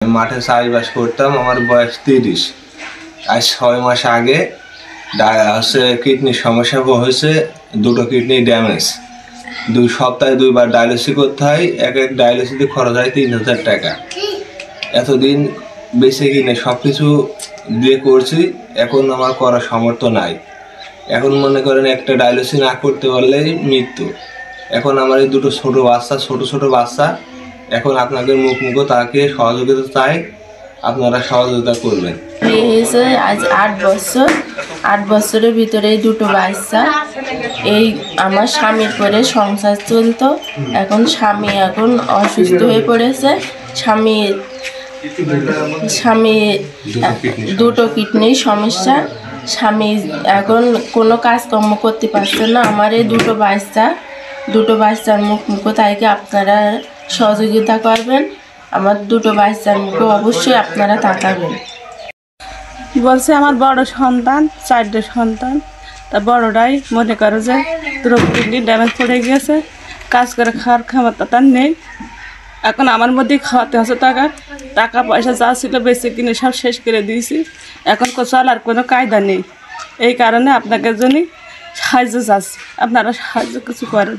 মাঠে চাষবাস করতাম। আমার বয়স 30। আজ 6 মাস আগে কিডনির সমস্যা হয়েছে, দুটো কিডনি ড্যামেজ। 2 সপ্তাহে 2 বার ডায়ালিসিস করতে হয়। এক ডায়ালিসিসে খরচ হয় 3000 টাকা। এতদিন বেঁচে কিনে সব কিছু দিয়ে করছি, এখন আমার করার সামর্থ্য নাই। এখন মনে করেন একটা ডায়ালিসিস না করতে পারলেই মৃত্যু। এখন আমার এই দুটো ছোট বাচ্চা, এখন আপনাদের মুখ তাকে সহযোগিতা চাই, আপনারা সহযোগিতা করবেন। আজ 8 বছর। 8 বছরের ভিতরে এই দুটো বাচ্চা। এই আমার স্বামীর পরে সংসার চলতো। এখন স্বামী অসুস্থ হয়ে পড়েছে। স্বামী দুটো কিডনির সমস্যা। স্বামী এখন কোনো কাজকর্ম করতে পারছে না। আমার এই দুটো বাচ্চার মুখ তাইকে আপনারা সহযোগিতা করবেন। আমার দুটো বাচ্চার মুখে অবশ্যই আপনারা তাকাবেন। বলছে আমার বড় সন্তান, 4টে সন্তান। তা বড়টাই মনে করো যে দুটো কিডনি ড্যামেজ পড়ে গিয়েছে, কাজ করে খাওয়ার ক্ষমতা তার নেই। এখন আমার মধ্যেই খাওয়াতে হচ্ছে টাকা পয়সা যা ছিল বেঁচে কিনে সব শেষ করে দিয়েছি। এখন চলার কোনো কায়দা নেই। এই কারণে আপনাদের জন্য সাহায্য চাচ্ছি, আপনারা সাহায্য কিছু করেন।